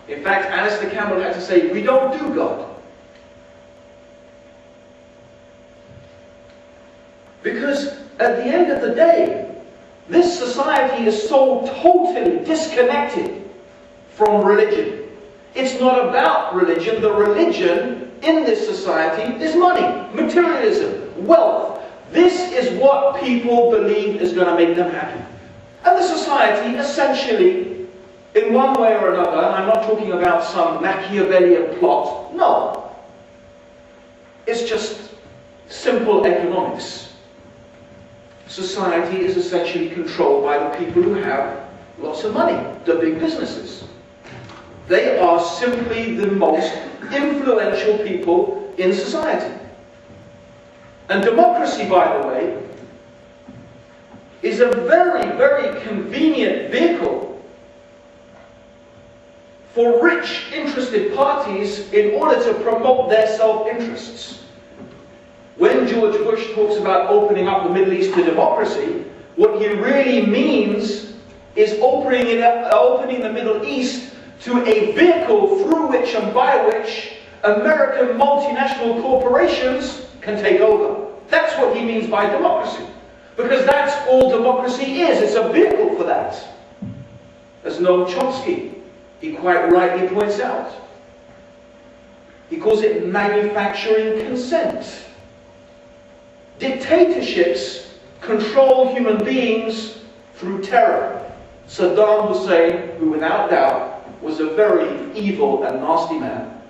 In fact, Alistair Campbell had to say, we don't do God. Because at the end of the day, this society is so totally disconnected from religion. It's not about religion. The religion in this society is money, materialism, wealth. This is what people believe is going to make them happy. And the society essentially, in one way or another, I'm not talking about some Machiavellian plot, no. It's just simple economics. Society is essentially controlled by the people who have lots of money, the big businesses. They are simply the most influential people in society. And democracy, by the way, is a very, very convenient vehicle for rich, interested parties in order to promote their self-interests. When George Bush talks about opening up the Middle East to democracy, what he really means is opening the Middle East to a vehicle through which and by which American multinational corporations can take over. That's what he means by democracy. Because that's all democracy is. It's a vehicle for that. As Noam Chomsky, he quite rightly points out. He calls it manufacturing consent. Dictatorships control human beings through terror. Saddam Hussein, who without doubt was a very evil and nasty man,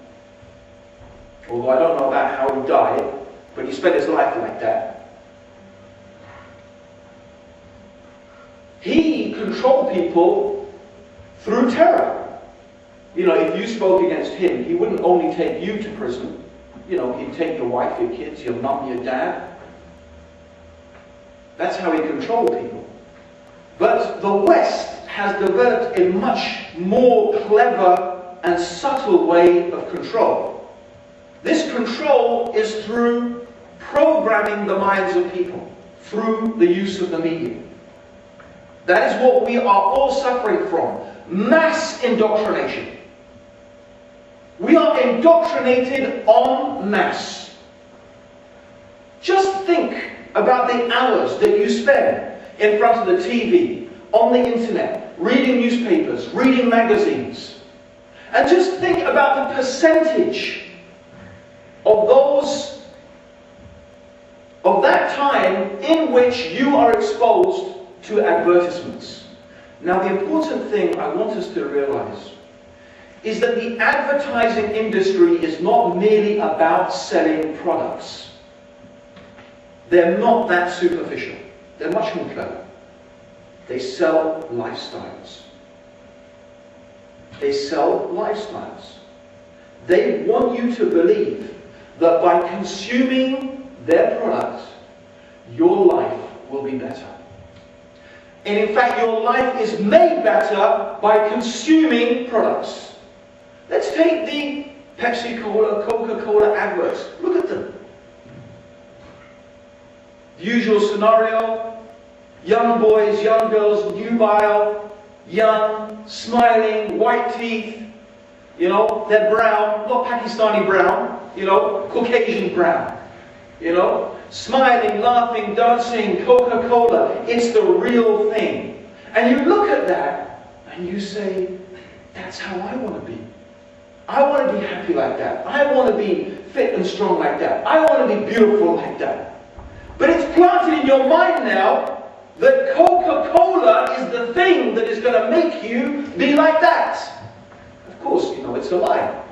although I don't know about how he died, but he spent his life like that. He controlled people through terror. You know, if you spoke against him, he wouldn't only take you to prison. You know, he'd take your wife, your kids, your mum, your dad. That's how he controlled people. But the West has developed a much more clever and subtle way of control. This control is through programming the minds of people, through the use of the media. That is what we are all suffering from. Mass indoctrination. We are indoctrinated en masse. Just think about the hours that you spend in front of the TV, on the internet, reading newspapers, reading magazines. And just think about the percentage of that time in which you are exposed to advertisements. Now, the important thing I want us to realize is that the advertising industry is not merely about selling products. They're not that superficial. They're much more clever. They sell lifestyles. They sell lifestyles. They want you to believe that by consuming their products, your life will be better. And in fact, your life is made better by consuming products. Let's take the Pepsi-Cola, Coca-Cola adverts. Look at them. The usual scenario, young boys, young girls, nubile, young, smiling, white teeth, you know, they're brown, not Pakistani brown, you know, Caucasian brown, you know, smiling, laughing, dancing, Coca-Cola, it's the real thing. And you look at that and you say, that's how I want to be. I want to be happy like that. I want to be fit and strong like that. I want to be beautiful like that. But it's planted in your mind now that Coca-Cola is the thing that is going to make you be like that. Of course, you know, it's a lie.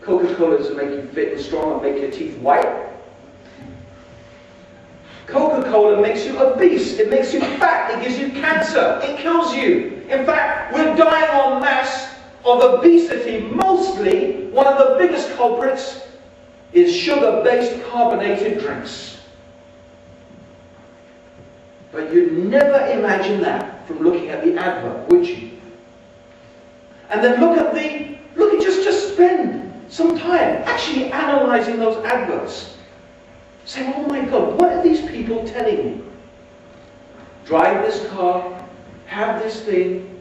Coca-Cola doesn't make you fit and strong and make your teeth white. Coca-Cola makes you obese. It makes you fat. It gives you cancer. It kills you. In fact, we're dying en masse of obesity. Mostly, one of the biggest culprits is sugar-based carbonated drinks. But you'd never imagine that from looking at the advert, would you? And then just spend some time actually analysing those adverts. Saying, oh my God, what are these people telling me? Drive this car, have this thing,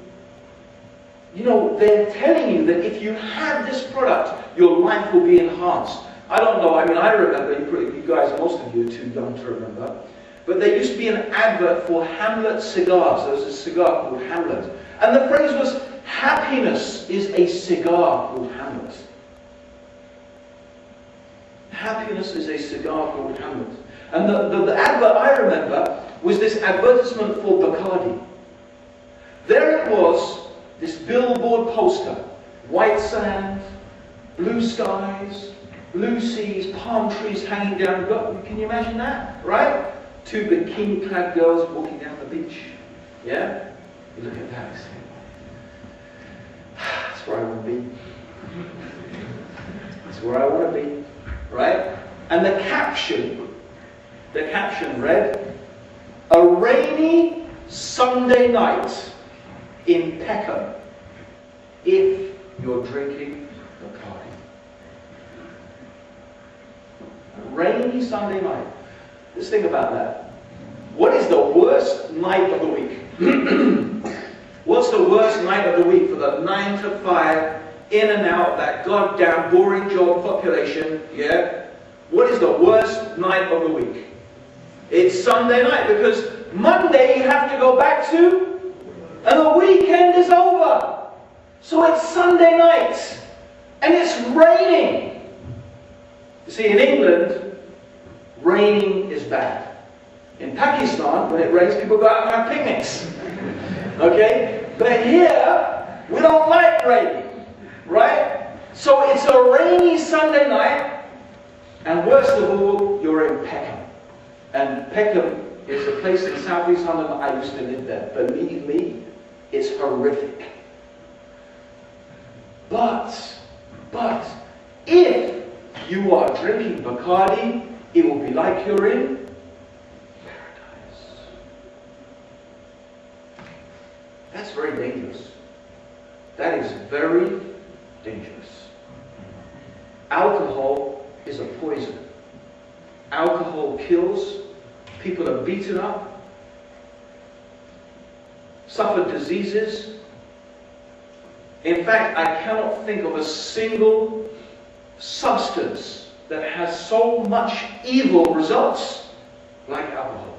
you know, they're telling you that if you have this product, your life will be enhanced. I don't know, I mean, I remember, you guys, most of you are too young to remember, but there used to be an advert for Hamlet cigars. There was a cigar called Hamlet. And the phrase was, happiness is a cigar called Hamlet. Happiness is a cigar called Hamlet. And the advert I remember was this advertisement for Bacardi. There it was, this billboard poster. White sand, blue skies, blue seas, palm trees hanging down. Can you imagine that? Right? Two bikini-clad girls walking down the beach. Yeah? You look at that and say, that's where I want to be. That's where I want to be. Right? And the caption read, a rainy Sunday night in Peckham, if you're drinking Bacardi. A rainy Sunday night. Let's think about that. What is the worst night of the week? What's the worst night of the week for the 9 to 5, in and out of that goddamn boring job population? Yeah? What is the worst night of the week? It's Sunday night, because Monday you have to go back to, and the weekend is over. So it's Sunday night, and it's raining. You see, in England, raining is bad. In Pakistan, when it rains, people go out and have picnics. Okay? But here, we don't like rain. Right? So it's a rainy Sunday night, and worst of all, you're in Peckham. And Peckham is a place in southeast London. I used to live there. Believe me, it's horrific. But, if you are drinking Bacardi, it will be like you're in paradise. That's very dangerous. That is very dangerous. Alcohol is a poison. Alcohol kills. People are beaten up, suffer diseases. In fact, I cannot think of a single substance that has so much evil results like alcohol.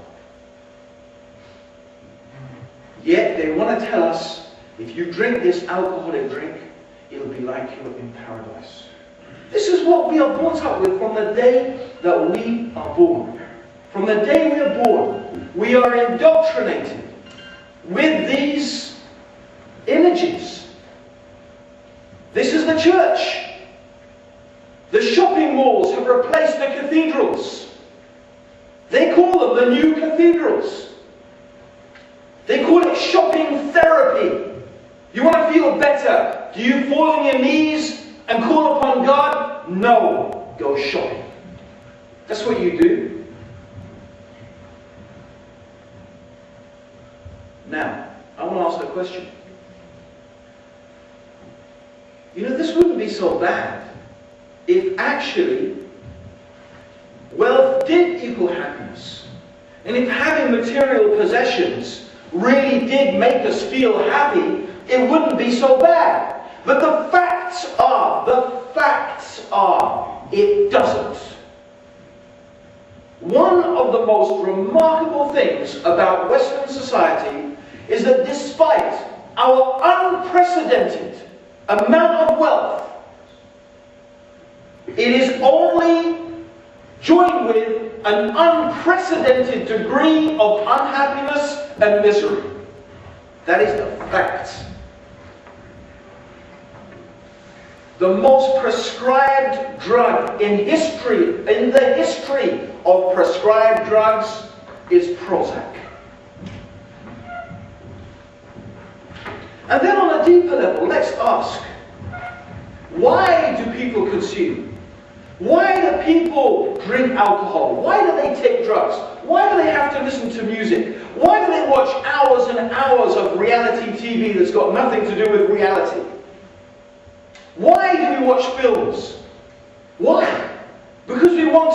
Yet they want to tell us, if you drink this alcoholic drink, it'll be like you're in paradise. This is what we are brought up with from the day that we are born. From the day we are born, we are indoctrinated with these images. This is the church. The shopping malls have replaced the cathedrals. They call them the new cathedrals. They call it shopping therapy. You want to feel better? Do you fall on your knees and call upon God? No. Go shopping. That's what you do. Now, I want to ask a question. You know, this wouldn't be so bad if actually wealth did equal happiness. And if having material possessions really did make us feel happy, it wouldn't be so bad. But the facts are, it doesn't. One of the most remarkable things about Western society is that despite our unprecedented amount of wealth, it is only joined with an unprecedented degree of unhappiness and misery. That is the fact. The most prescribed drug in the history of prescribed drugs, is Prozac. And then on a deeper level, let's ask, why do people consume? Why do people drink alcohol? Why do they take drugs? Why do they have to listen to music? Why do they watch hours and hours of reality TV that's got nothing to do with reality? Why do we watch films? Why? Because we want to